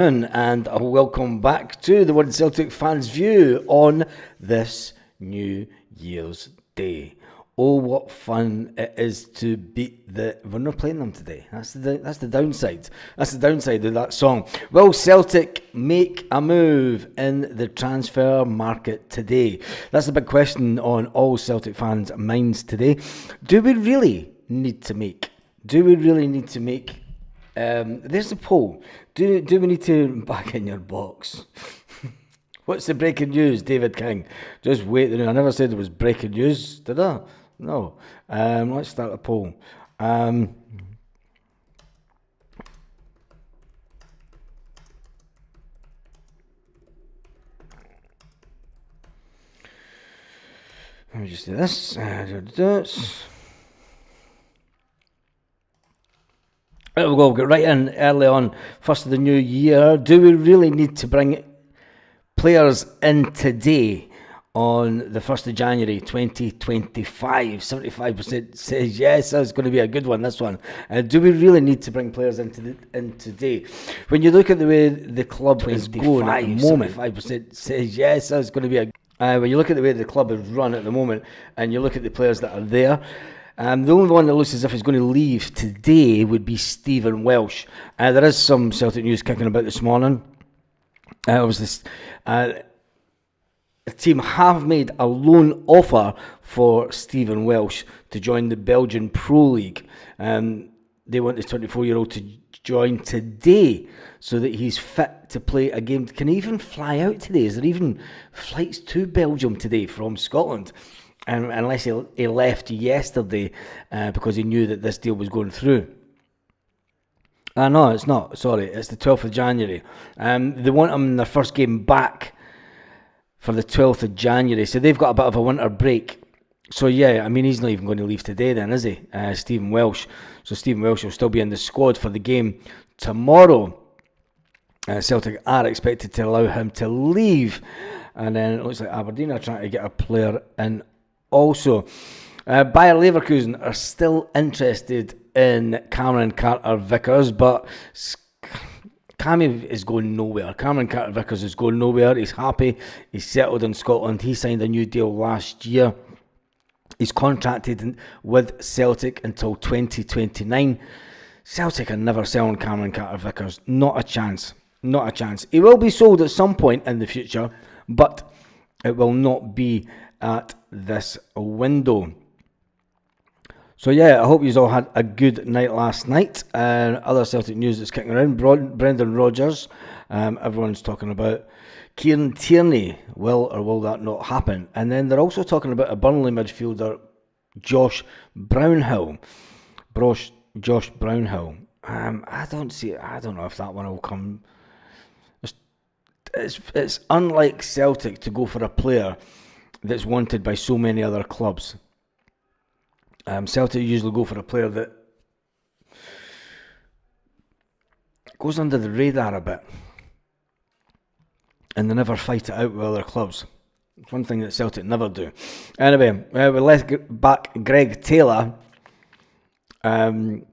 And welcome back to the One Celtic Fans View on this New Year's Day. Oh, what fun it is to beat the... We're not playing them today. That's the downside. That's the downside of that song. Will Celtic make a move in the transfer market today? That's the big question on all Celtic fans' minds today. Do we really need to make... there's the poll. Do we need to back in your box? What's the breaking news, David King? Just wait. I never said there was breaking news, did I? No. Let's start a poll. Let me just do this. We'll go get right in early on, first of the new year. Do we really need to bring players in today on the 1st of January 2025? 75% says yes, that's going to be a good one, this one. Do we really need to bring players in today? When you look at the way the club is going at the moment, 75% says yes, that's going to be a... when you look at the way the club is run at the moment, and you look at the players that are there, the only one that looks as if he's going to leave today would be Stephen Welsh. There is some Celtic news kicking about this morning. The team have made a loan offer for Stephen Welsh to join the Belgian Pro League. They want the 24-year-old to join today so that he's fit to play a game. Can he even fly out today? Is there even flights to Belgium today from Scotland? Unless he left yesterday because he knew that this deal was going through. No, it's not. Sorry, it's the 12th of January. They want him in their first game back for the 12th of January. So they've got a bit of a winter break. So yeah, I mean, he's not even going to leave today then, is he? Stephen Welsh. So Stephen Welsh will still be in the squad for the game tomorrow. Celtic are expected to allow him to leave. And then it looks like Aberdeen are trying to get a player in also. Bayer Leverkusen are still interested in Cameron Carter-Vickers, but Cammy is going nowhere. Cameron Carter-Vickers is going nowhere. He's happy. He's settled in Scotland. He signed a new deal last year. He's contracted with Celtic until 2029. Celtic are never selling Cameron Carter-Vickers. Not a chance. Not a chance. He will be sold at some point in the future, but it will not be at this window. So yeah, I hope you all had a good night last night. Other Celtic news that's kicking around, Brendan Rodgers. Everyone's talking about Kieran Tierney. Will or will that not happen? And then they're also talking about a Burnley midfielder, Josh Brownhill. Josh Brownhill. I don't know if that one will come. It's unlike Celtic to go for a player that's wanted by so many other clubs. Celtic usually go for a player that goes under the radar a bit, and they never fight it out with other clubs. It's one thing that Celtic never do. Anyway, we let back Greg Taylor. It's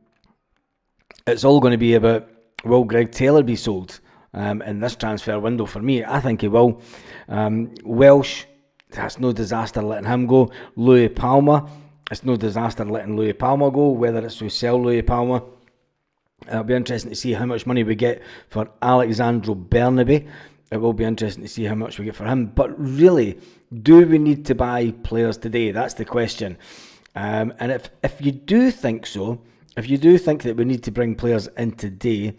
all going to be about, will Greg Taylor be sold in this transfer window? For me, I think he will. Welsh, that's no disaster letting him go. Louis Palmer, it's no disaster letting Louis Palmer go, whether it's to sell Louis Palmer. It'll be interesting to see how much money we get for Alexandro Bernabe. It will be interesting to see how much we get for him. But really, do we need to buy players today? That's the question. And if you do think so, if you do think that we need to bring players in today,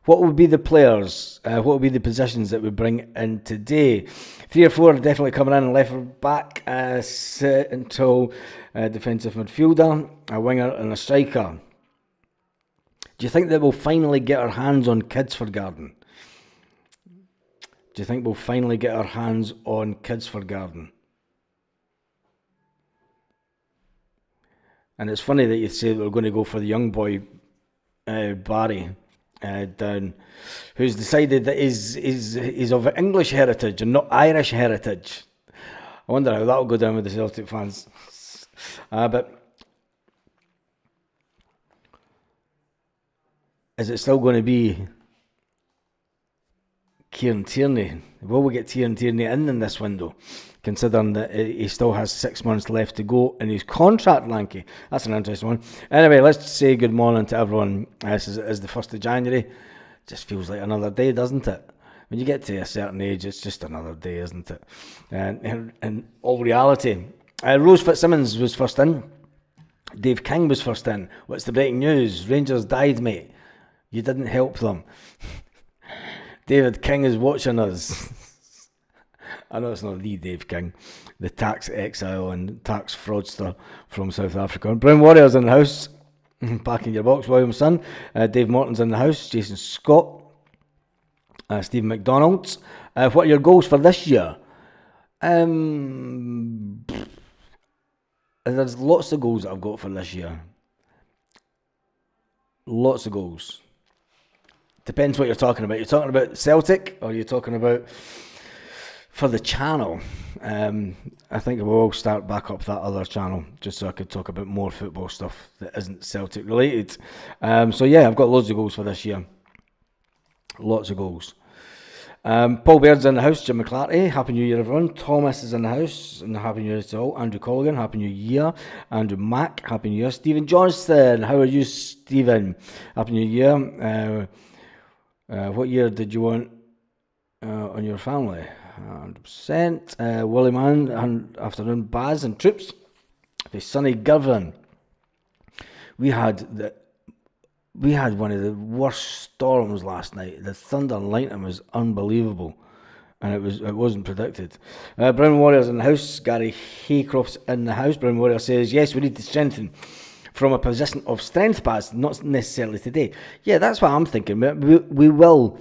what would be the players? What would be the positions that we bring in today? 3 or 4 are definitely coming in. Left back, until defensive midfielder, a winger and a striker. Do you think that we'll finally get our hands on Kids for Garden? Do you think we'll finally get our hands on Kids for Garden? And it's funny that you say that we're going to go for the young boy, Barry, down, who's decided that he's of English heritage and not Irish heritage. I wonder how that'll go down with the Celtic fans. But is it still going to be Kieran Tierney. Will we get Kieran Tierney in this window? Considering that he still has 6 months left to go in his contract, Lanky. That's an interesting one. Anyway, let's say good morning to everyone. This is the 1st of January. Just feels like another day, doesn't it? When you get to a certain age, it's just another day, isn't it? And in all reality, Rose Fitzsimmons was first in. Dave King was first in. What's the breaking news? Rangers died, mate. You didn't help them. David King is watching us. I know it's not the Dave King, the tax exile and tax fraudster from South Africa. Brown Warriors in the house. Back in your box, Williamson. Dave Morton's in the house. Jason Scott. Stephen McDonald's. What are your goals for this year? There's lots of goals that I've got for this year. Lots of goals. Depends what you're talking about. You're talking about Celtic, or you're talking about for the channel. I think we'll start back up that other channel just so I could talk about more football stuff that isn't Celtic related. So yeah, I've got loads of goals for this year. Lots of goals. Paul Baird's in the house. Jim McClarty, Happy New Year everyone. Thomas is in the house, and Happy New Year to all. Andrew Colligan, Happy New Year. Andrew Mack, Happy New Year. Stephen Johnston, how are you, Stephen? Happy New Year. What year did you want on your family? 100%. Willie Mann, afternoon. Baz and Troops. The sunny Girvan. We had one of the worst storms last night. The thunder and lightning was unbelievable, and it wasn't predicted. Brown Warriors in the house. Gary Haycroft's in the house. Brown Warrior says, yes, we need to strengthen from a position of strength, Baz, not necessarily today. Yeah, that's what I'm thinking. We will.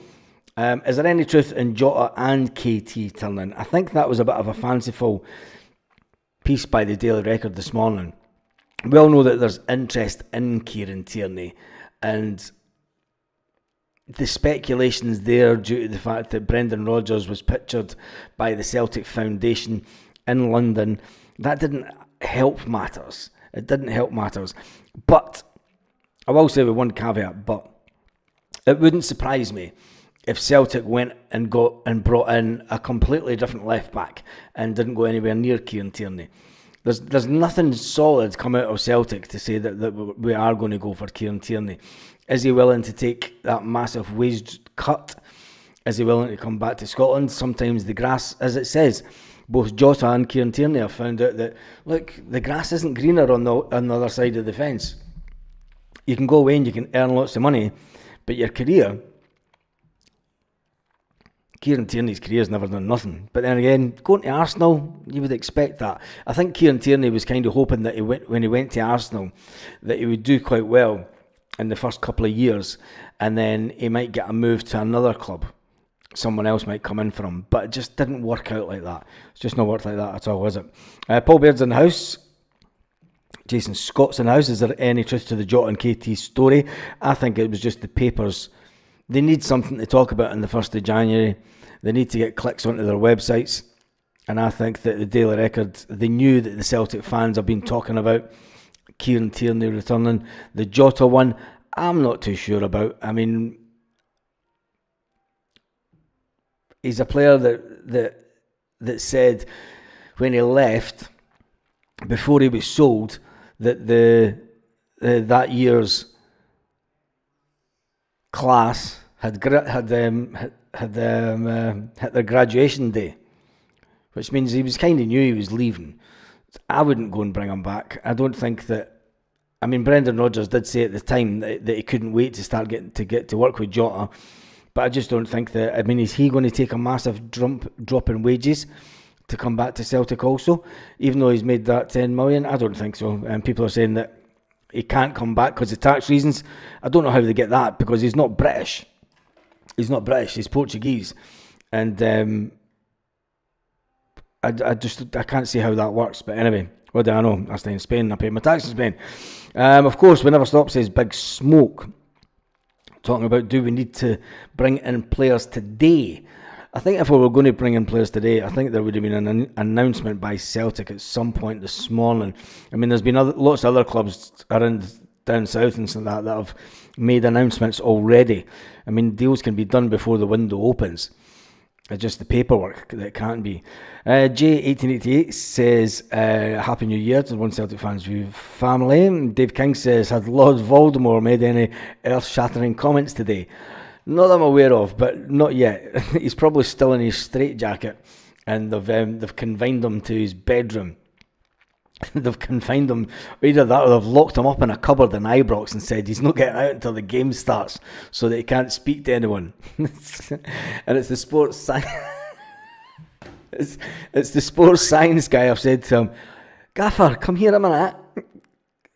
Is there any truth in Jota and KT turning? I think that was a bit of a fanciful piece by the Daily Record this morning. We all know that there's interest in Kieran Tierney, and the speculations there due to the fact that Brendan Rodgers was pictured by the Celtic Foundation in London. That didn't help matters. It didn't help matters. But I will say with one caveat, but it wouldn't surprise me if Celtic went and brought in a completely different left back and didn't go anywhere near Kieran Tierney. There's nothing solid come out of Celtic to say that we are going to go for Kieran Tierney. Is he willing to take that massive wage cut? Is he willing to come back to Scotland? Sometimes the grass, as it says, both Jota and Kieran Tierney have found out that, look, the grass isn't greener on the other side of the fence. You can go away and you can earn lots of money, but your career, Kieran Tierney's career's never done nothing. But then again, going to Arsenal, you would expect that. I think Kieran Tierney was kind of hoping that when he went to Arsenal, that he would do quite well in the first couple of years, and then he might get a move to another club. Someone else might come in for him, but it just didn't work out like that. It's just not worked like that at all, is it? Paul Baird's in the house. Jason Scott's in the house. Is there any truth to the Jota and KT story? I think it was just the papers. They need something to talk about on the 1st of January. They need to get clicks onto their websites. And I think that the Daily Record, they knew that the Celtic fans have been talking about Kieran Tierney returning. The Jota one, I'm not too sure about. I mean, he's a player that said when he left, before he was sold, that that year's class had hit their graduation day, which means he was kind of knew he was leaving. I wouldn't go and bring him back. I don't think that. I mean, Brendan Rodgers did say at the time that he couldn't wait to start get to work with Jota, but I just don't think that. I mean, is he going to take a massive drop in wages to come back to Celtic also, even though he's made that 10 million? I don't think so. And people are saying that he can't come back because of tax reasons. I don't know how they get that, because he's not British. He's not British. He's Portuguese, and I can't see how that works. But anyway, what do I know? I stay in Spain. I pay my tax in Spain. Of course, we never stop, says Big Smoke, talking about, do we need to bring in players today? I think if we were going to bring in players today, I think there would have been an announcement by Celtic at some point this morning. I mean, there's been lots of other clubs around down south and stuff like that have made announcements already. I mean, deals can be done before the window opens. It's just the paperwork that can't be. J1888 says, Happy New Year to the One Celtic Fans View family. Dave King says, had Lord Voldemort made any earth-shattering comments today? Not that I'm aware of, but not yet. He's probably still in his straitjacket, and they've confined him to his bedroom. They've confined him, either that or they've locked him up in a cupboard in Ibrox and said he's not getting out until the game starts so that he can't speak to anyone. And it's the sports science it's the sports science guy. I've said to him, Gaffer, come here a minute.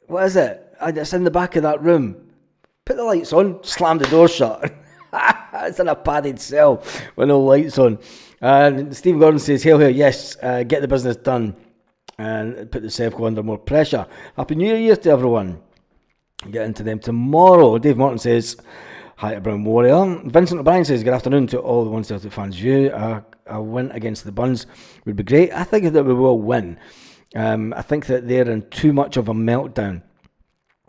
What is it? It's in the back of that room. Put the lights on. Slam the door shut. It's in a padded cell with no lights on. And Stephen Gordon says, hail, yes, get the business done and put the Sevco under more pressure. Happy New Year to everyone. Get into them tomorrow. Dave Morton says, hi to Brown Warrior. Vincent O'Brien says, good afternoon to all the One Celtic Fans View. A win against the Buns would be great. I think that we will win. I think that they're in too much of a meltdown.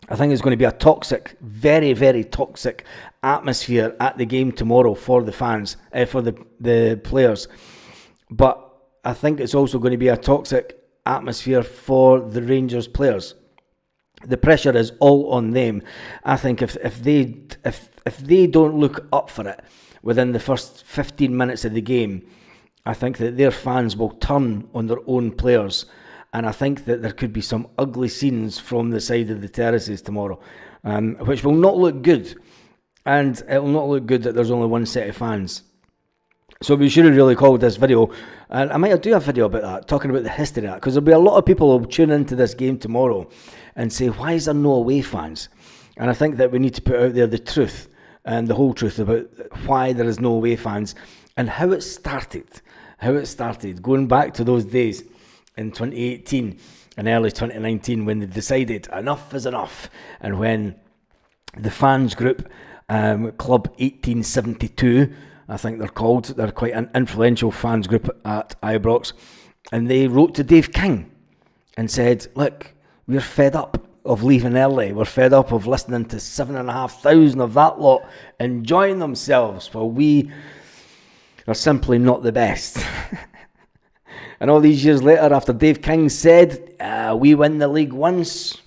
I think it's going to be a toxic, very, very toxic atmosphere at the game tomorrow for the fans, for the players. But I think it's also going to be a toxic atmosphere for the Rangers players. The pressure is all on them. I think if they don't look up for it within the first 15 minutes of the game, I think that their fans will turn on their own players. And I think that there could be some ugly scenes from the side of the terraces tomorrow, which will not look good. And it will not look good that there's only one set of fans. So we should have really called this video, and I might do a video about that, talking about the history of that, because there'll be a lot of people who will tune into this game tomorrow and say, why is there no away fans? And I think that we need to put out there the truth, and the whole truth about why there is no away fans, and how it started, going back to those days in 2018 and early 2019 when they decided enough is enough, and when the fans group, Club 1872, I think they're called. They're quite an influential fans group at Ibrox. And they wrote to Dave King and said, look, we're fed up of leaving early. We're fed up of listening to 7,500 of that lot enjoying themselves while we are simply not the best. And all these years later, after Dave King said, we win the league once,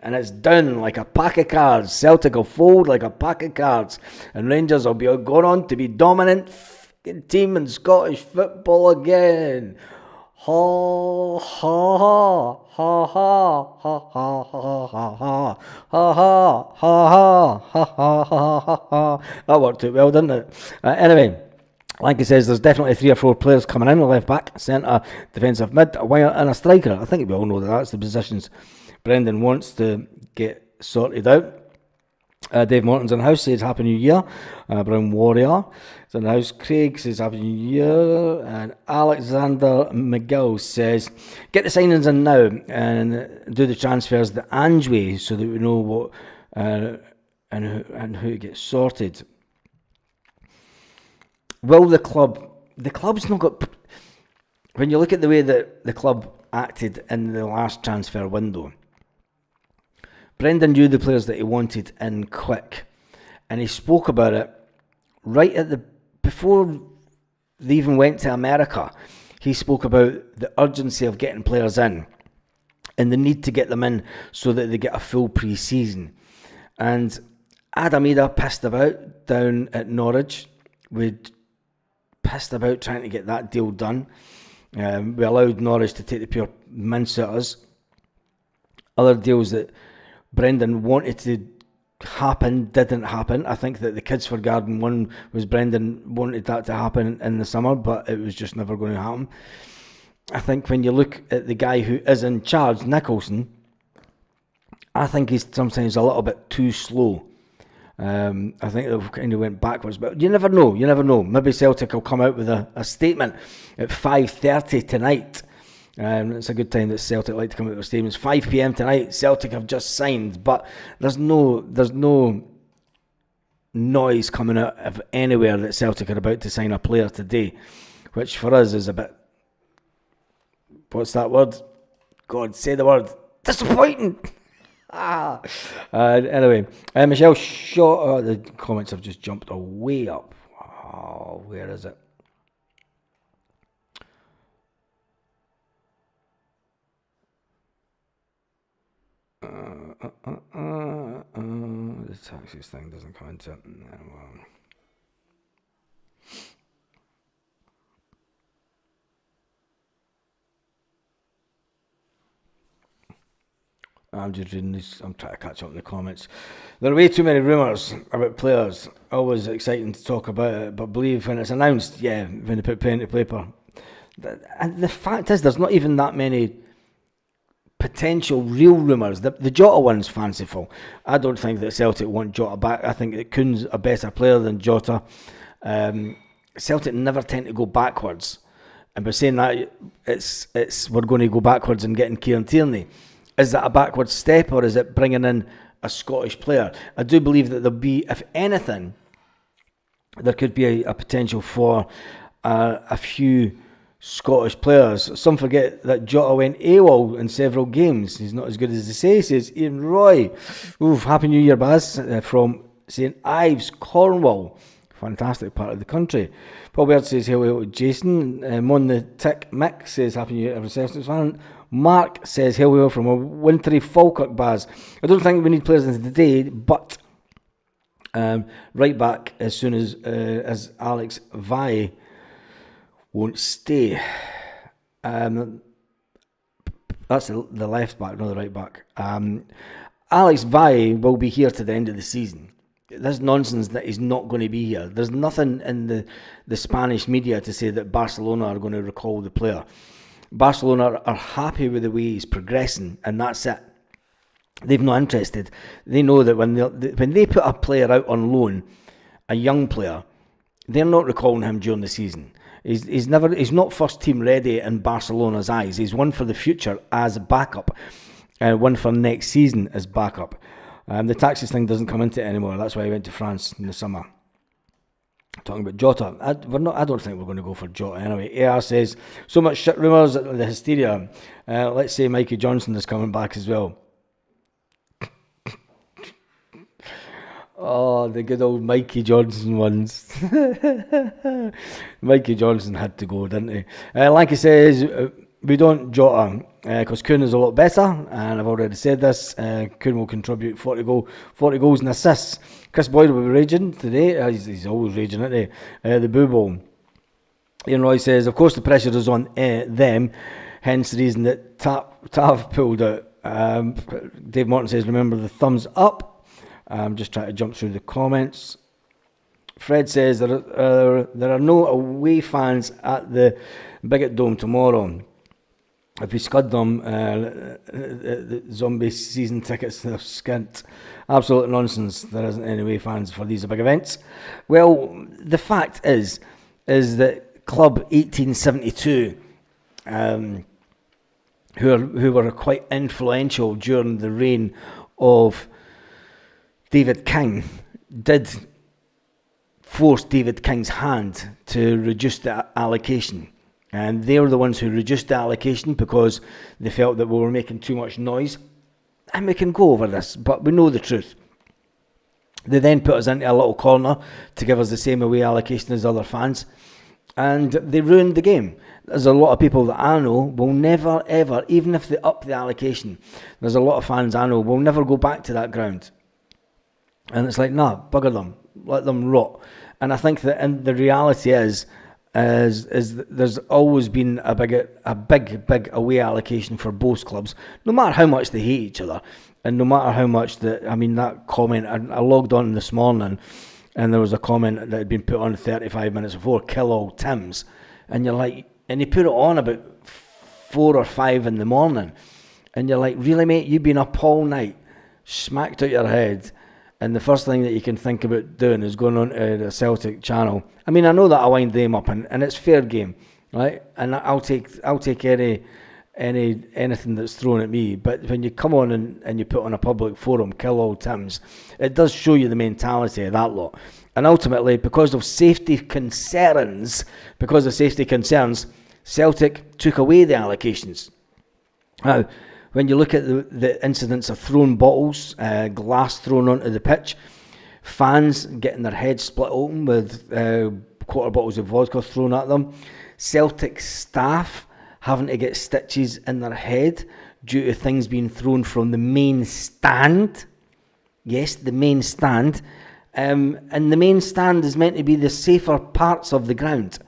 and it's down like a pack of cards. Celtic will fold like a pack of cards, and Rangers will be going on to be dominant team in Scottish football again. Ha ha ha ha ha ha ha ha ha ha ha ha ha ha ha. That worked out well, didn't it? Anyway, like he says, there's definitely 3 or 4 players coming in: a left back, centre, defensive mid, a winger, and a striker. I think we all know that that's the positions Brendan wants to get sorted out. Dave Morton's in the house, says Happy New Year. Brown Warrior is in the house. Craig says Happy New Year. And Alexander McGill says, get the signings in now and do the transfers the Ange way so that we know what and who gets sorted. Will the club's not got... When you look at the way that the club acted in the last transfer window, Brendan knew the players that he wanted in quick, and he spoke about it right before they even went to America. He spoke about the urgency of getting players in and the need to get them in so that they get a full pre-season. And Adam Ida pissed about down at Norwich. We'd pissed about trying to get that deal done. We allowed Norwich to take the pure mince out of us. Other deals that Brendan wanted to happen didn't happen. I think that the Kids for Garden one was Brendan wanted that to happen in the summer, but it was just never going to happen. I think when you look at the guy who is in charge, Nicholson, I think he's sometimes a little bit too slow. I think they've kind of went backwards, but you never know. Maybe Celtic will come out with a statement at 5:30 tonight. It's a good time that Celtic like to come out with statements. 5 p.m. tonight, Celtic have just signed, but there's no noise coming out of anywhere that Celtic are about to sign a player today, which for us is a bit, what's that word? God, say the word. Disappointing. Anyway, Michelle Shaw, the comments have just jumped way up. Oh, where is it? taxes thing doesn't come into it. I'm just reading this. I'm trying to catch up in the comments. There are way too many rumours about players. Always exciting to talk about it, but believe when it's announced, when they put pen to paper. And the fact is, there's not even that many potential real rumours. The Jota one's fanciful. I don't think that Celtic want Jota back. I think that Kuhn's a better player than Jota. Celtic never tend to go backwards. And by saying that, it's we're going to go backwards and getting Kieran Tierney. Is that a backward step, or is it bringing in a Scottish player? I do believe that there'll be, if anything, there could be a potential for a few Scottish players. Some forget that Jota went AWOL in several games. He's not as good as they say, says Ian Roy. Oof, Happy New Year, Baz, from St Ives, Cornwall. Fantastic part of the country. Paul Baird says hello to Jason. Mon the Tick Mick says Happy New Year, every Celtics fan. Mark says hello from a wintry Falkirk, Baz. I don't think we need players into the day, but right back as soon as Alex Valle won't stay. That's the left back, not the right back. Alex Valle will be here to the end of the season. There's nonsense that he's not going to be here. There's nothing in the Spanish media to say that Barcelona are going to recall the player. Barcelona are happy with the way he's progressing, and that's it. They've not interested. They know that when they put a player out on loan, a young player, they're not recalling him during the season. He's not first team ready in Barcelona's eyes. He's one for the future as a backup, one for next season as backup. The taxes thing doesn't come into it anymore. That's why he went to France in the summer. Talking about Jota, I don't think we're going to go for Jota anyway. AR says, so much shit rumours, the hysteria. Let's say Mikey Johnson is coming back as well. Oh, the good old Mikey Johnson ones. Mikey Johnson had to go, didn't he? Lanky says, we don't Jota because Kuhn is a lot better, and I've already said this. Kuhn will contribute 40 goals and assists. Chris Boyd will be raging today. He's always raging, isn't he? The Boo Bowl. Ian Roy says, of course the pressure is on them, hence the reason that Tav pulled out. Dave Morton says, remember the thumbs up. I'm just trying to jump through the comments. Fred says, there are no away fans at the Bigot Dome tomorrow. If we scud them, the zombie season tickets are skint. Absolute nonsense. There isn't any away fans for these big events. Well, the fact is that Club 1872, who were quite influential during the reign of David King, did force David King's hand to reduce the allocation. And they were the ones who reduced the allocation because they felt that we were making too much noise. And we can go over this, but we know the truth. They then put us into a little corner to give us the same away allocation as other fans. And they ruined the game. There's a lot of people that I know will never, ever, even if they up the allocation, there's a lot of fans I know will never go back to that ground. And it's like, nah, bugger them. Let them rot. And I think that in the reality is there's always been a big away allocation for both clubs, no matter how much they hate each other, and no matter how much that comment, I logged on this morning and there was a comment that had been put on 35 minutes before, kill all Tims, and you're like, and he put it on about 4 or 5 in the morning, and you're like, really mate, you've been up all night, smacked out your head, and the first thing that you can think about doing is going on to the Celtic channel. I mean, I know that I wind them up, and it's fair game, right? And I'll take anything that's thrown at me. But when you come on and you put on a public forum, kill all Tims, it does show you the mentality of that lot. And ultimately, because of safety concerns, Celtic took away the allocations. Now, when you look at the incidents of thrown bottles, glass thrown onto the pitch, fans getting their heads split open with quarter bottles of vodka thrown at them, Celtic staff having to get stitches in their head due to things being thrown from the main stand, Yes, the main stand. And the main stand is meant to be the safer parts of the ground.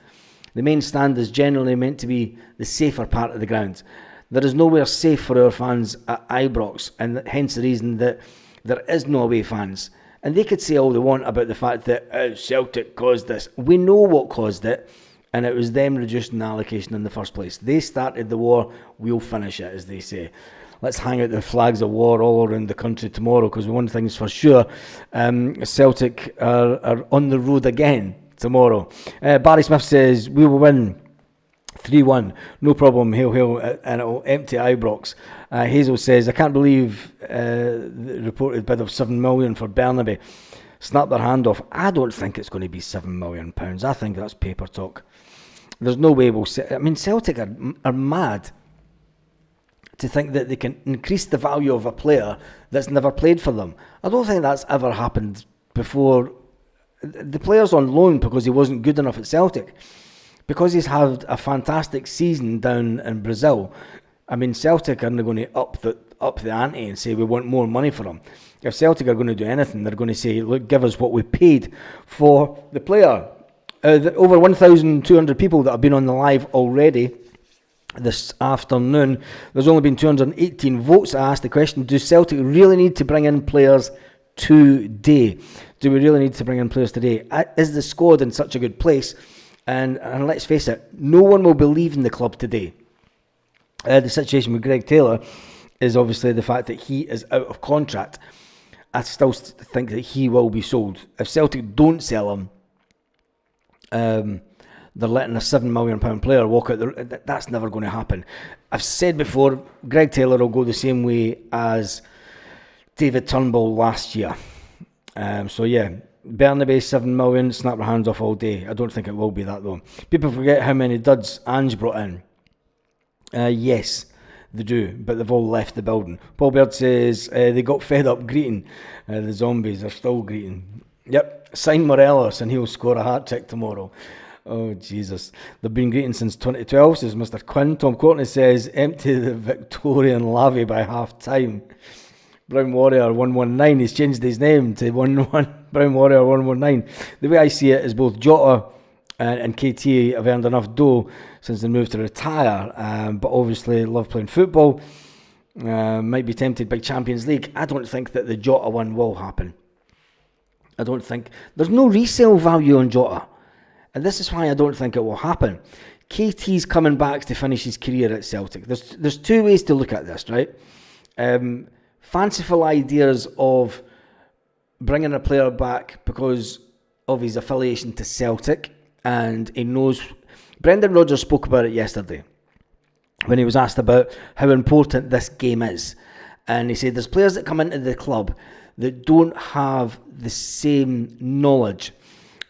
The main stand is generally meant to be the safer part of the ground. There is nowhere safe for our fans at Ibrox, and hence the reason that there is no away fans. And they could say all they want about the fact that Celtic caused this. We know what caused it, and it was them reducing the allocation in the first place. They started the war, we'll finish it, as they say. Let's hang out the flags of war all around the country tomorrow, because one thing's for sure, Celtic are on the road again tomorrow. Barry Smith says, we will win 3-1, no problem, hail, hail, and it'll empty Ibrox. Hazel says, I can't believe the reported bid of £7 million for Burnaby. Snap their hand off. I don't think it's going to be £7 million. I think that's paper talk. There's no way we'll... Celtic are mad to think that they can increase the value of a player that's never played for them. I don't think that's ever happened before. The player's on loan because he wasn't good enough at Celtic. Because he's had a fantastic season down in Brazil. Celtic are going to up the ante and say we want more money for him. If Celtic are going to do anything, they're going to say, look, give us what we paid for the player. Over 1,200 people that have been on the live already this afternoon. There's only been 218 votes. I asked the question, do Celtic really need to bring in players today? Do we really need to bring in players today? Is the squad in such a good place? And let's face it, no one will be leaving the club today. The situation with Greg Taylor is obviously the fact that he is out of contract. I still think that he will be sold. If Celtic don't sell him, they're letting a £7 million player walk out. That's never going to happen. I've said before, Greg Taylor will go the same way as David Turnbull last year. Burnaby, £7 million, snap their hands off all day. I don't think it will be that though. People forget how many duds Ange brought in. Yes, they do, but they've all left the building. Paul Baird says they got fed up greeting. The zombies are still greeting. Yep, sign Morelos and he'll score a hat-trick tomorrow. Oh, Jesus. They've been greeting since 2012, says Mr. Quinn. Tom Courtney says, empty the Victorian Lavy by half-time. Brown Warrior 119, he's changed his name to 1-1. Brown Warrior 119. The way I see it is both Jota and KT have earned enough dough since they moved to retire, but obviously love playing football. Might be tempted by Champions League. I don't think that the Jota one will happen. I don't think... There's no resale value on Jota. And this is why I don't think it will happen. KT's coming back to finish his career at Celtic. There's two ways to look at this, right? Fanciful ideas of bringing a player back because of his affiliation to Celtic, and he knows... Brendan Rodgers spoke about it yesterday when he was asked about how important this game is. And he said there's players that come into the club that don't have the same knowledge,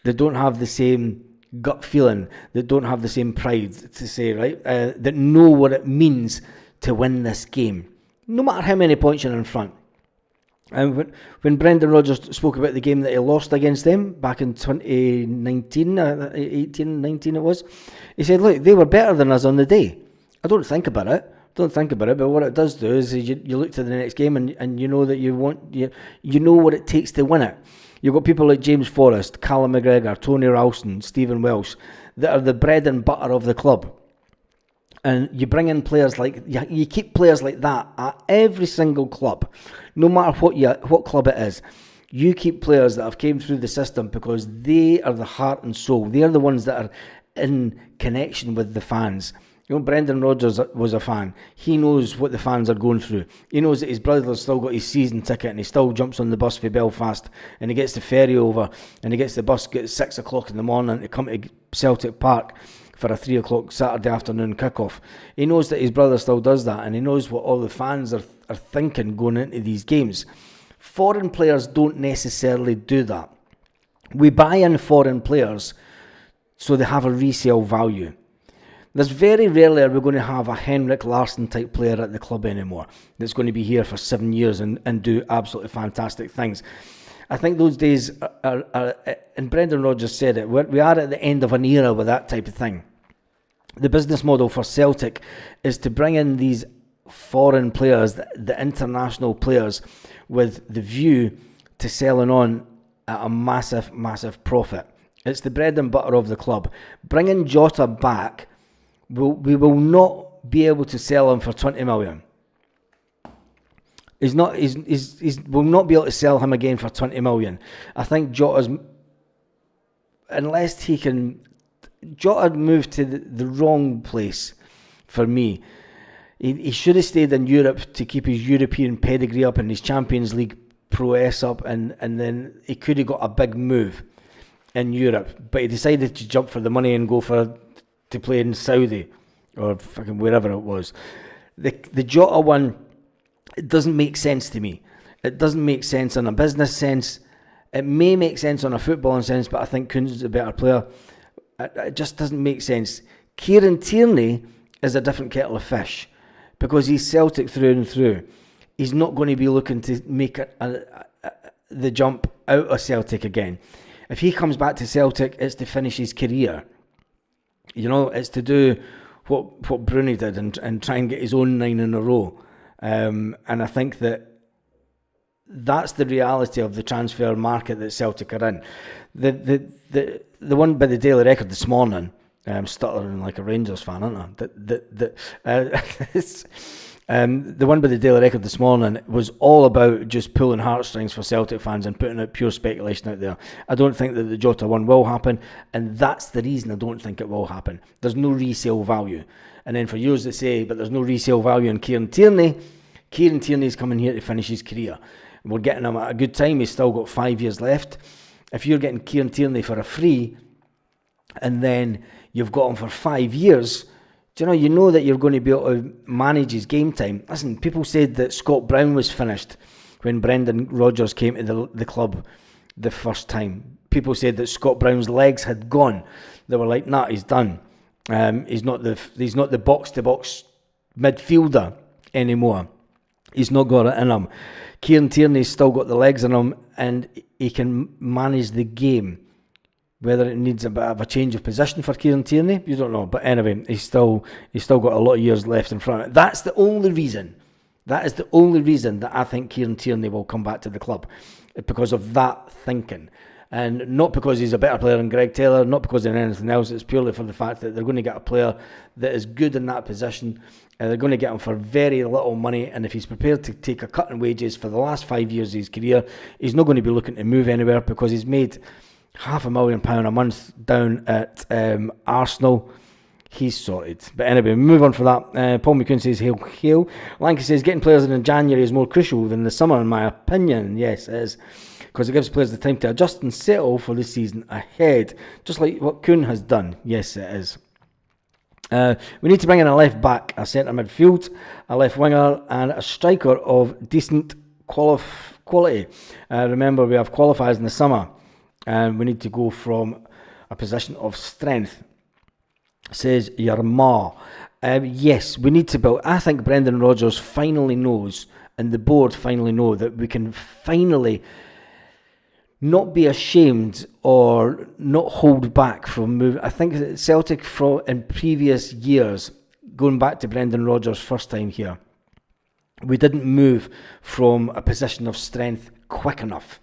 that don't have the same gut feeling, that don't have the same pride to say, right, that know what it means to win this game, no matter how many points you're in front. And when Brendan Rodgers spoke about the game that he lost against them back in 2019, 18-19 it was, he said, look, they were better than us on the day. I don't think about it, but what it does do is you look to the next game and you know that you know what it takes to win it. You've got people like James Forrest, Callum McGregor, Tony Ralston, Stephen Welsh, that are the bread and butter of the club. And you bring in players you keep players like that at every single club, no matter what club it is. You keep players that have came through the system because they are the heart and soul. They are the ones that are in connection with the fans. You know, Brendan Rodgers was a fan. He knows what the fans are going through. He knows that his brother's still got his season ticket and he still jumps on the bus for Belfast and he gets the ferry over and he gets the bus at 6 o'clock in the morning to come to Celtic Park for a 3 o'clock Saturday afternoon kickoff. He knows that his brother still does that, and he knows what all the fans are thinking going into these games. Foreign players don't necessarily do that. We buy in foreign players so they have a resale value. There's very rarely are we going to have a Henrik Larsson type player at the club anymore that's going to be here for 7 years and do absolutely fantastic things. I think those days are and Brendan Rodgers said it, we are at the end of an era with that type of thing. The business model for Celtic is to bring in these foreign players, the international players, with the view to selling on at a massive, massive profit. It's the bread and butter of the club. Bringing Jota back, we will not be able to sell him for 20 million. We'll not be able to sell him again for 20 million. I think Jota's, unless he can, Jota moved to the wrong place for me. He should have stayed in Europe to keep his European pedigree up and his Champions League prowess up, and then he could have got a big move in Europe, but he decided to jump for the money and go to play in Saudi or fucking wherever it was. The Jota one, it doesn't make sense to me. It doesn't make sense in a business sense. It may make sense on a footballing sense, but I think Kuhn's a better player. It just doesn't make sense. Kieran Tierney is a different kettle of fish because he's Celtic through and through. He's not going to be looking to make the jump out of Celtic again. If he comes back to Celtic, it's to finish his career. You know, it's to do what Bruni did and try and get his own 9 in a row. And I think that's the reality of the transfer market that Celtic are in. The one by the Daily Record this morning, stuttering like a Rangers fan, aren't I? The one by the Daily Record this morning was all about just pulling heartstrings for Celtic fans and putting out pure speculation out there. I don't think that the Jota one will happen, and that's the reason I don't think it will happen. There's no resale value. And then for you to say, but there's no resale value in Kieran Tierney's coming here to finish his career. And we're getting him at a good time. He's still got 5 years left. If you're getting Kieran Tierney for a free, and then you've got him for 5 years, you know that you're going to be able to manage his game time. Listen, people said that Scott Brown was finished when Brendan Rodgers came to the club the first time. People said that Scott Brown's legs had gone. They were like, nah, he's done. He's not the box-to-box midfielder anymore. He's not got it in him. Kieran Tierney's still got the legs in him, and he can manage the game. Whether it needs a bit of a change of position for Kieran Tierney, you don't know. But anyway, he's still got a lot of years left in front of it. That's the only reason. That is the only reason that I think Kieran Tierney will come back to the club, because of that thinking. And not because he's a better player than Greg Taylor, not because of anything else. It's purely for the fact that they're going to get a player that is good in that position. And they're going to get him for very little money. And if he's prepared to take a cut in wages for the last 5 years of his career, he's not going to be looking to move anywhere, because he's made £500,000 a month down at Arsenal. He's sorted. But anyway, move on for that. Paul McCune says, hail, hail. Lanky says, getting players in January is more crucial than the summer, in my opinion. Yes, it is. Because it gives players the time to adjust and settle for the season ahead. Just like what Kuhn has done. Yes, it is. We need to bring in a left back, a centre midfield, a left winger, and a striker of decent quality. Remember, we have qualifiers in the summer, and we need to go from a position of strength, says your ma. Yes, we need to build. I think Brendan Rodgers finally knows, and the board finally know, that we can finally not be ashamed or not hold back from moving. I think that Celtic, in previous years, going back to Brendan Rodgers' first time here, we didn't move from a position of strength quick enough.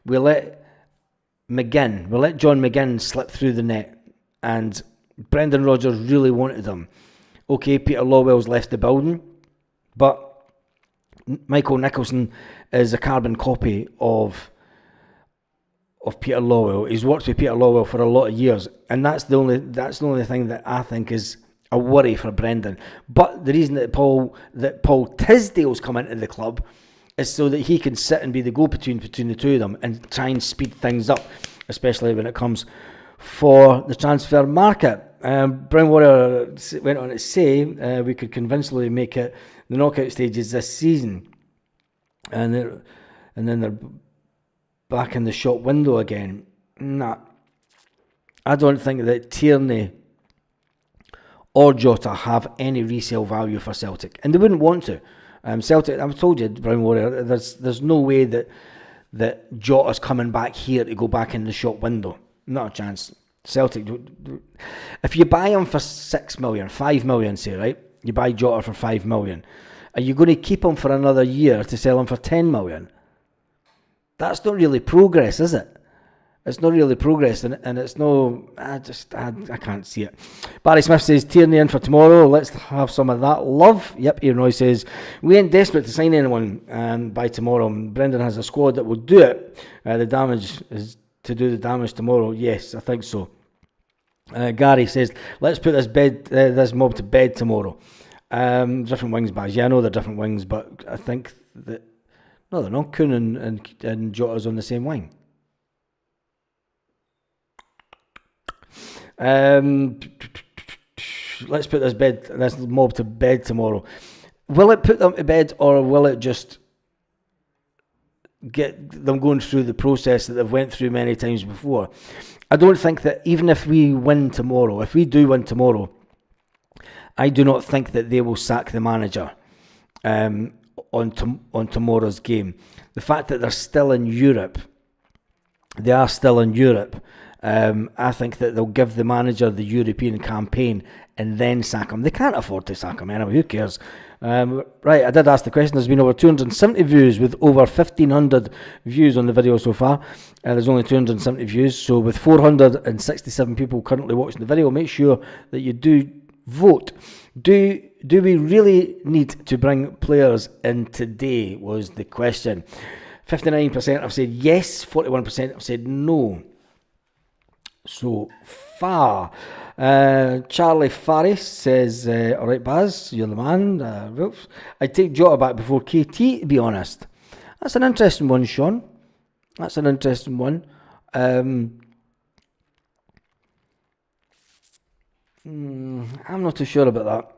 We let John McGinn slip through the net, and Brendan Rodgers really wanted him. Okay, Peter Lawwell's left the building, but Michael Nicholson is a carbon copy of Peter Lawwell. He's worked with Peter Lawwell for a lot of years, and that's the only thing that I think is a worry for Brendan. But the reason that Paul Tisdale's come into the club is so that he can sit and be the go-between between the two of them and try and speed things up, especially when it comes for the transfer market. Brown Warrior went on to say we could convincingly make it the knockout stages this season, and then they're back in the shop window again. Nah, I don't think that Tierney or Jota have any resale value for Celtic, and they wouldn't want to. Celtic, I've told you, Brown Warrior, there's no way that Jota's coming back here to go back in the shop window. Not a chance. Celtic, if you buy him for 6 million, 5 million, say, right? You buy Jota for 5 million. Are you going to keep him for another year to sell him for 10 million? That's not really progress, is it? It's not really progress, and it's no. I can't see it. Barry Smith says Tierney in for tomorrow. Let's have some of that love. Yep. Ian Roy says we ain't desperate to sign anyone by tomorrow. Brendan has a squad that will do it. The damage is to do the damage tomorrow. Yes, I think so. Gary says let's put this mob to bed tomorrow. Different wings, Baz. Yeah, I know they're different wings, but I think that no, they're not. Kuhn and Jota's on the same wing. Let's put this mob to bed tomorrow. Will it put them to bed, or will it just get them going through the process that they've went through many times before? I don't think that even if we do win tomorrow, I do not think that they will sack the manager on tomorrow's game. The fact that they're still in Europe, I think that they'll give the manager the European campaign and then sack him. They can't afford to sack him anyway, who cares? Right, I did ask the question. There's been over 270 views with over 1,500 views on the video so far. There's only 270 views, so with 467 people currently watching the video, make sure that you do vote. Do we really need to bring players in today, was the question. 59% have said yes, 41% have said no. So far, Charlie Faris says, all right, Baz, you're the man. I'd take Jota back before KT, to be honest. That's an interesting one, Sean. That's an interesting one. I'm not too sure about that.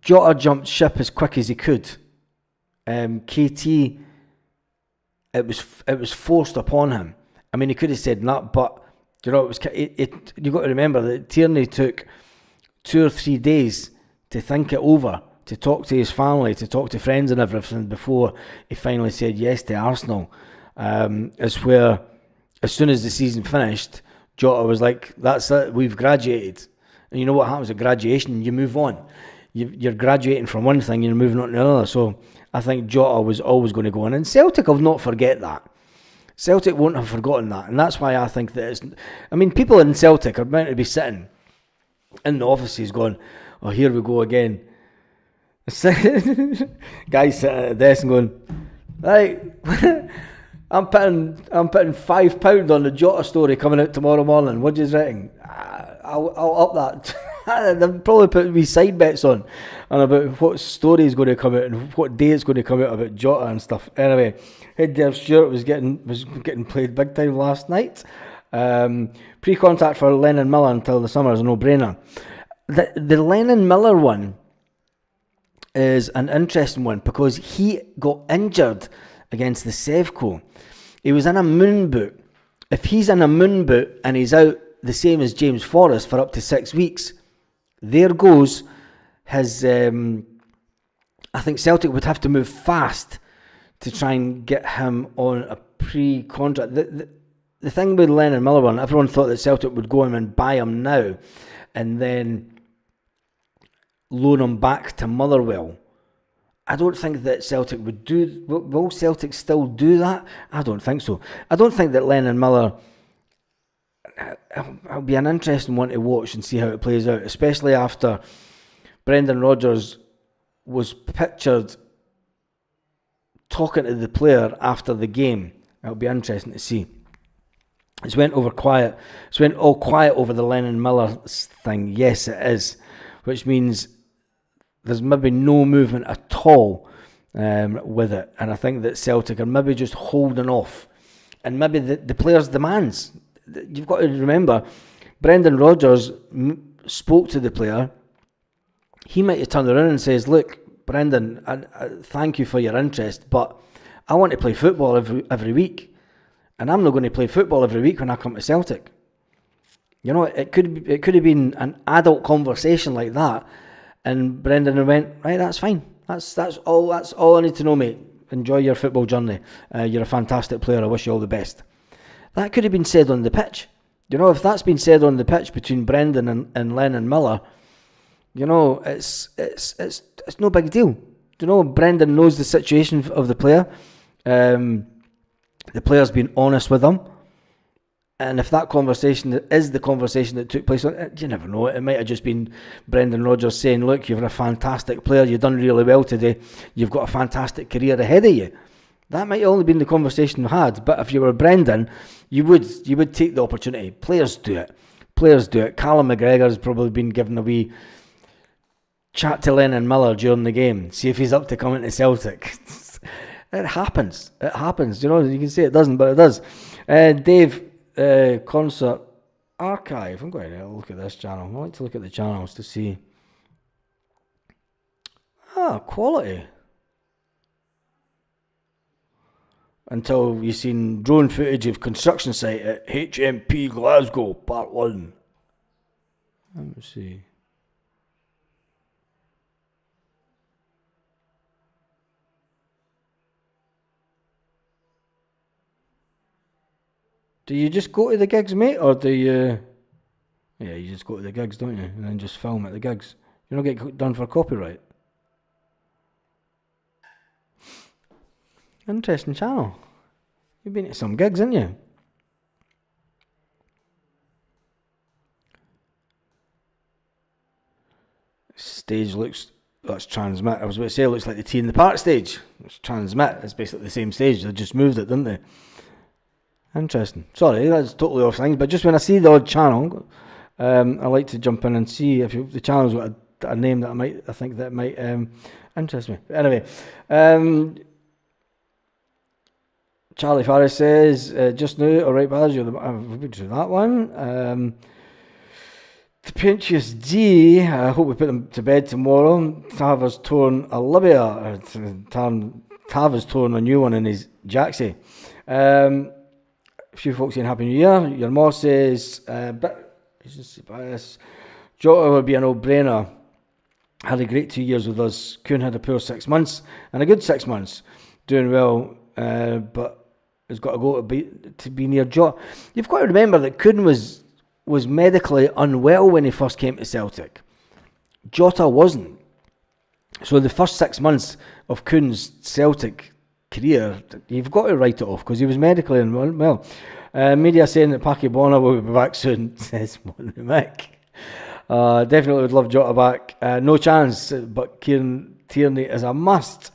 Jota jumped ship as quick as he could. KT, it was forced upon him. I mean, he could have said that, but you know, you've got to remember that Tierney took 2 or 3 days to think it over, to talk to his family, to talk to friends and everything before he finally said yes to Arsenal. It's where, as soon as the season finished, Jota was like, that's it, we've graduated. And you know what happens at graduation? You move on. You're graduating from one thing, you're moving on to another. So I think Jota was always going to go on. And Celtic will not forget that. Celtic won't have forgotten that, and that's why I think that it's... I mean, people in Celtic are meant to be sitting in the offices going, oh, here we go again. Guys sitting at the desk and going, right, I'm putting £5 on the Jota story coming out tomorrow morning. What do you reckon? I'll up that. They'll probably put me side bets on and about what story is going to come out and what day it's going to come out about Jota and stuff. Anyway, Head Dev Stewart was getting played big time last night. Pre-contract for Lennon Miller until the summer is a no-brainer. The Lennon Miller one is an interesting one because he got injured against the Sevco. He was in a moon boot. If he's in a moon boot and he's out the same as James Forrest for up to 6 weeks, there goes his... I think Celtic would have to move fast to try and get him on a pre-contract. The thing with Lennon Miller one, everyone thought that Celtic would go him and buy him now and then loan him back to Motherwell. I don't think that Celtic would do... Will Celtic still do that? I don't think so. I don't think that Lennon Miller... It'll be an interesting one to watch and see how it plays out, especially after Brendan Rodgers was pictured talking to the player after the game. It'll be interesting to see. It's went all quiet over the Lennon Miller thing. Yes, it is, which means there's maybe no movement at all with it. And I think that Celtic are maybe just holding off. And maybe the player's demands. You've got to remember, Brendan Rodgers spoke to the player. He might have turned around and says, look, Brendan, I thank you for your interest, but I want to play football every week. And I'm not going to play football every week when I come to Celtic. You know, it could have been an adult conversation like that. And Brendan went, right, that's fine. That's all I need to know, mate. Enjoy your football journey. You're a fantastic player. I wish you all the best. That could have been said on the pitch. You know, if that's been said on the pitch between Brendan and Lennon Miller, you know, it's no big deal. You know, Brendan knows the situation of the player. The player's been honest with them. And if that conversation is the conversation that took place, you never know. It might have just been Brendan Rodgers saying, look, you're a fantastic player. You've done really well today. You've got a fantastic career ahead of you. That might have only been the conversation we had. But if you were Brendan, you would take the opportunity. Players do it. Callum McGregor's probably been given a wee chat to Lennon Miller during the game. See if he's up to coming to Celtic. It happens. You know, you can say it doesn't, but it does. Dave... concert archive. I'm going to look at this channel. I like to look at the channels to see. Quality. Until you've seen drone footage of construction site at HMP Glasgow, part 1. Let me see. Do you just go to the gigs, mate, or do you... Yeah, you just go to the gigs, don't you? And then just film at the gigs. You don't get done for copyright. Interesting channel. You've been to some gigs, haven't you? Stage looks... That's transmit. I was about to say it looks like the T in the Park stage. It's transmit. It's basically the same stage. They just moved it, didn't they? Interesting. Sorry, that's totally off things, but just when I see the odd channel, I like to jump in and see if the channel's got a name that I think that might interest me. But anyway, Charlie Farris says, just now, alright, Baz, I've been through that one. Tapentius D, I hope we put them to bed tomorrow. Tav has torn a labia. Tav has torn a new one in his jacksie. A few folks saying Happy New Year. Your Moss says, Jota would be a no-brainer. Had a great 2 years with us. Kuhn had a poor 6 months and a good 6 months. Doing well, but has got to go to be near Jota. You've got to remember that Kuhn was medically unwell when he first came to Celtic. Jota wasn't. So the first 6 months of Kuhn's Celtic career, you've got to write it off because he was medically unwell. Media saying that Paki Bonner will be back soon, says Mick. Definitely would love Jota back. No chance, but Kieran Tierney is a must.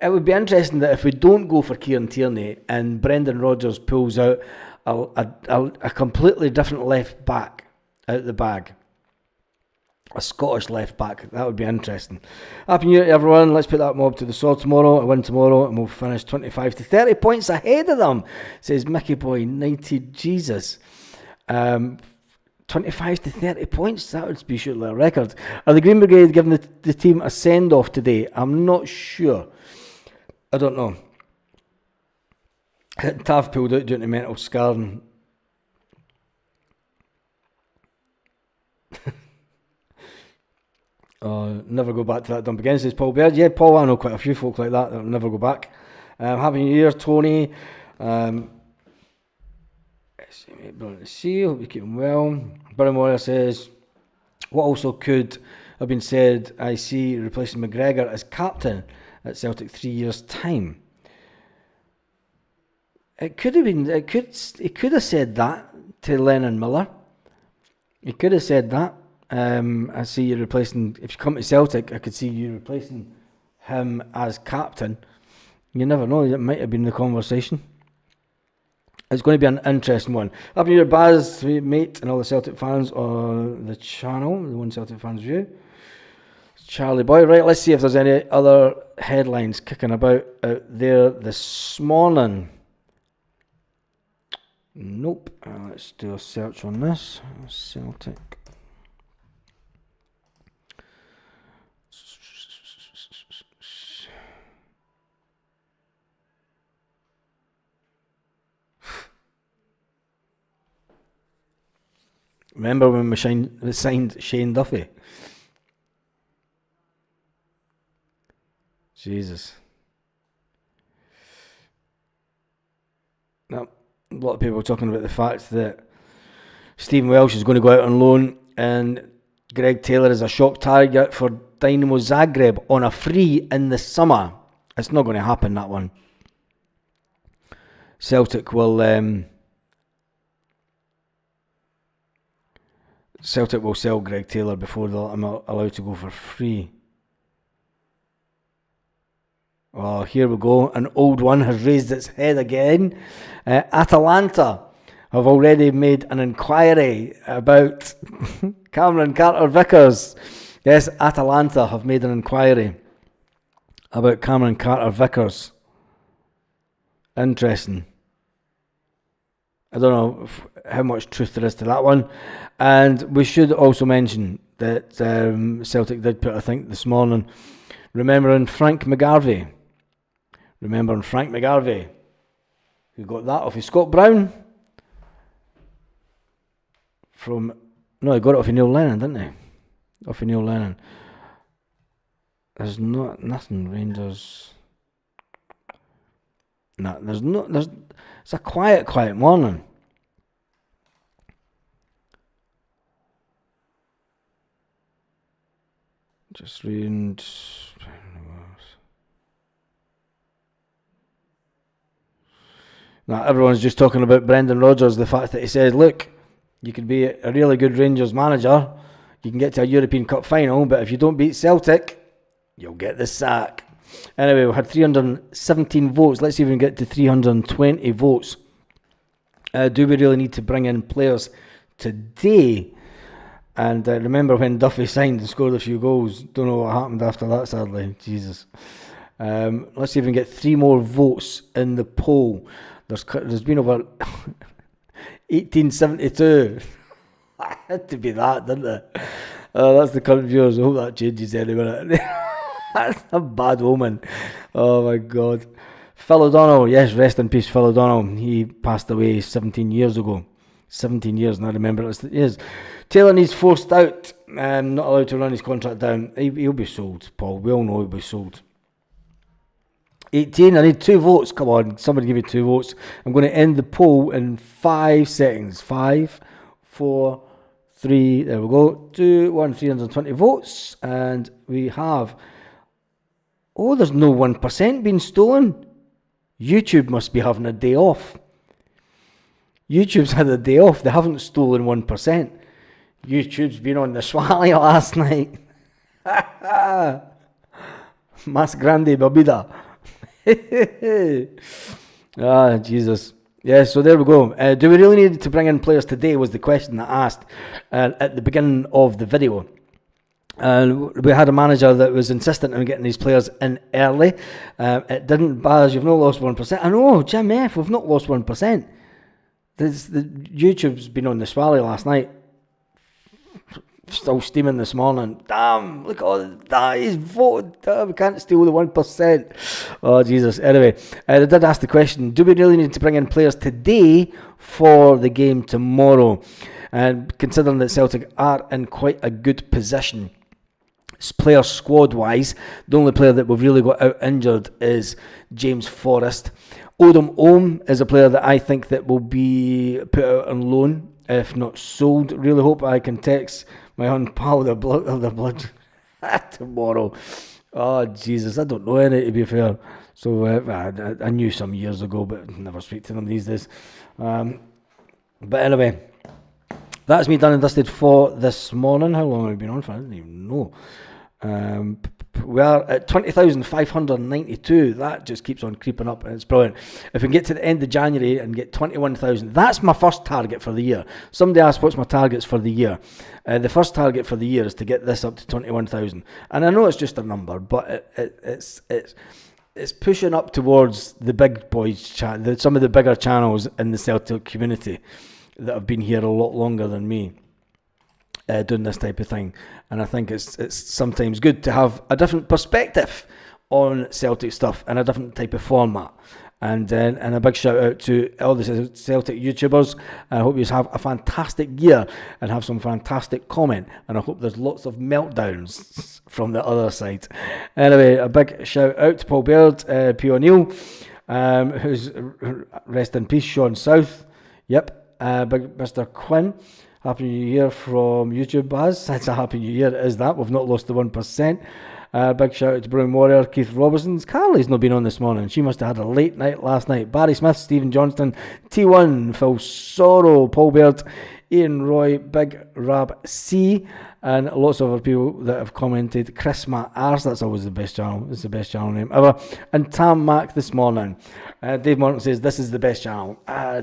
It would be interesting that if we don't go for Kieran Tierney and Brendan Rodgers pulls out a completely different left back out the bag. A Scottish left back. That would be interesting. Happy New Year to everyone. Let's put that mob to the sword tomorrow. A win tomorrow and we'll finish 25 to 30 points ahead of them, says Mickey Boy 90. Jesus. 25 to 30 points. That would be surely a record. Are the Green Brigade giving the team a send-off today? I'm not sure. I don't know. Tav pulled out due to mental scarring. Never go back to that dump again, says Paul Baird. Yeah, Paul, I know quite a few folk like that that'll never go back. Happy New Year, Tony. Brilliant to see you. Hope you're keeping well. Burry Moyer says, what also could have been said, I see replacing McGregor as captain at Celtic 3 years' time. It could have been. He could have said that to Lennon Miller. He could have said that. I see you replacing. If you come to Celtic, I could see you replacing him as captain. You never know. It might have been the conversation. It's going to be an interesting one. Happy New Year, Baz, mate, and all the Celtic fans on the channel. The One Celtic Fans View. Charlie Boy. Right, let's see if there's any other headlines kicking about out there this morning. Nope. Let's do a search on this. Celtic. Remember when we signed Shane Duffy? Jesus. Now, a lot of people are talking about the fact that Stephen Welsh is going to go out on loan and Greg Taylor is a shock target for Dynamo Zagreb on a free in the summer. It's not going to happen, that one. Celtic will sell Greg Taylor before I'm allowed to go for free. Oh, here we go. An old one has raised its head again. Atalanta have already made an inquiry about Cameron Carter-Vickers. Yes, Atalanta have made an inquiry about Cameron Carter-Vickers. Interesting. I don't know how much truth there is to that one. And we should also mention that Celtic did put a thing this morning remembering Frank McGarvey. Who got that off of Scott Brown? He got it off of Neil Lennon, didn't he? Off of Neil Lennon. There's nothing Rangers. It's a quiet morning. Just reading. Now everyone's just talking about Brendan Rodgers, the fact that he says, look, you could be a really good Rangers manager, you can get to a European Cup final, but if you don't beat Celtic, you'll get the sack. Anyway, we had 317 votes. Let's see if we can get to 320 votes. Do we really need to bring in players today? And remember when Duffy signed and scored a few goals? Don't know what happened after that, sadly. Jesus. Let's see if we can get 3 more votes in the poll. There's been over 1872. It had to be that, didn't it? That's the current viewers. I hope that changes any minute. That's a bad omen. Oh my God. Phil O'Donnell, yes, rest in peace, Phil O'Donnell. He passed away 17 years ago. 17 years, and I remember it is. Taylor needs forced out. Not allowed to run his contract down. He'll be sold, Paul. We all know he'll be sold. 18, I need 2 votes. Come on, somebody give me 2 votes. I'm going to end the poll in 5 seconds. 5, 4, 3, there we go. 2, 1, 320 votes. And we have... Oh, there's no 1% being stolen. YouTube must be having a day off. YouTube's had a day off. They haven't stolen 1%. YouTube's been on the swally last night. Mas grande babida. Ah, Jesus. Yeah, so there we go. Do we really need to bring in players today was the question that I asked at the beginning of the video. And we had a manager that was insistent on getting these players in early. It didn't, Baz, you've not lost 1%. I know, Jim F, we've not lost 1%. The YouTube's been on the swally last night. Still steaming this morning. Damn, look at all that. He's voted. Damn, we can't steal the 1%. Oh, Jesus. Anyway, they did ask the question, do we really need to bring in players today for the game tomorrow? And considering that Celtic are in quite a good position, player squad-wise, the only player that we've really got out injured is James Forrest. Odom Ohm is a player that I think that will be put out on loan, if not sold. Really hope I can text my pal the blood tomorrow. Oh, Jesus, I don't know any, to be fair. So I knew some years ago, but never speak to them these days. But anyway, that's me done and dusted for this morning. How long have we been on for? I didn't even know. We are at 20,592. That just keeps on creeping up, and it's brilliant. If we can get to the end of January and get 21,000, that's my first target for the year. Somebody asked what's my targets for the year. The first target for the year is to get this up to 21,000. And I know it's just a number, but it's pushing up towards the big boys, some of the bigger channels in the Celtic community that have been here a lot longer than me. Doing this type of thing, and I think it's sometimes good to have a different perspective on Celtic stuff and a different type of format. And a big shout out to all the Celtic YouTubers. I hope you have a fantastic year and have some fantastic comment, and I hope there's lots of meltdowns from the other side. Anyway, a big shout out to Paul Baird, P. O'Neill, who's rest in peace, Sean South. Yep, big Mr. Quinn. Happy New Year from YouTube, Baz. It's a Happy New Year, is that? We've not lost the 1%. Big shout out to Brown Warrior, Keith Robertson's. Carly's not been on this morning. She must have had a late night last night. Barry Smith, Stephen Johnston, T1, Phil Sorrow, Paul Baird, Ian Roy, Big Rab C, and lots of other people that have commented. Chris Matt Ars, that's always the best channel. It's the best channel name ever. And Tam Mac this morning. Dave Morton says this is the best channel. Nah,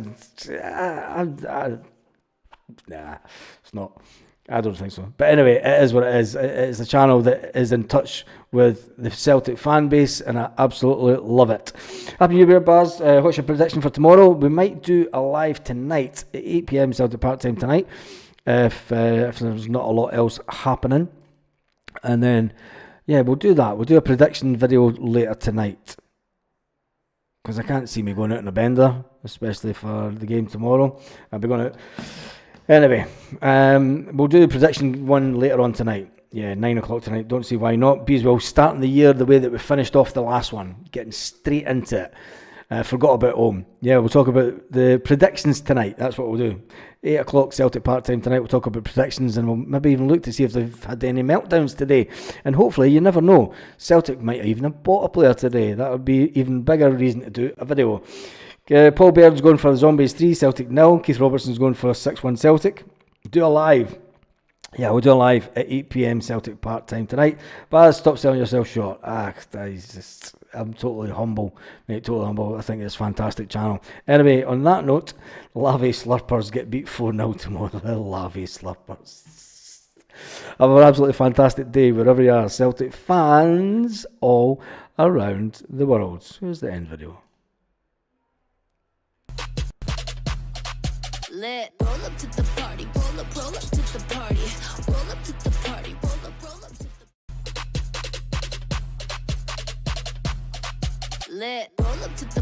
it's not. I don't think so. But anyway, it is what it is. It's a channel that is in touch with the Celtic fan base, and I absolutely love it. Happy New Year, Baz. What's your prediction for tomorrow? We might do a live tonight at 8 p.m. Celtic part-time tonight, if there's not a lot else happening. And then, yeah, we'll do that. We'll do a prediction video later tonight, because I can't see me going out in a bender, especially for the game tomorrow. I'll be going out. Anyway, we'll do the prediction one later on tonight. Yeah, 9 o'clock tonight. Don't see why not. Be as well starting the year the way that we finished off the last one. Getting straight into it. Forgot about home. Yeah, we'll talk about the predictions tonight. That's what we'll do. 8 o'clock Celtic part-time tonight. We'll talk about predictions, and we'll maybe even look to see if they've had any meltdowns today. And hopefully, you never know, Celtic might even have bought a player today. That would be even bigger reason to do a video. Paul Baird's going for Zombies 3, Celtic 0. Keith Robertson's going for 6-1 Celtic. Do a live. Yeah, we'll do a live at 8 p.m. Celtic part-time tonight. But stop selling yourself short. I'm totally humble, mate, totally humble. I think it's a fantastic channel. Anyway, on that note, Lavey Slurpers get beat 4-0 tomorrow. Lavey Slurpers. Have an absolutely fantastic day wherever you are. Celtic fans all around the world. Here's the end video. Lit. Roll up to the party, roll up to the party, roll up to the party, roll up to the lit. Roll up to the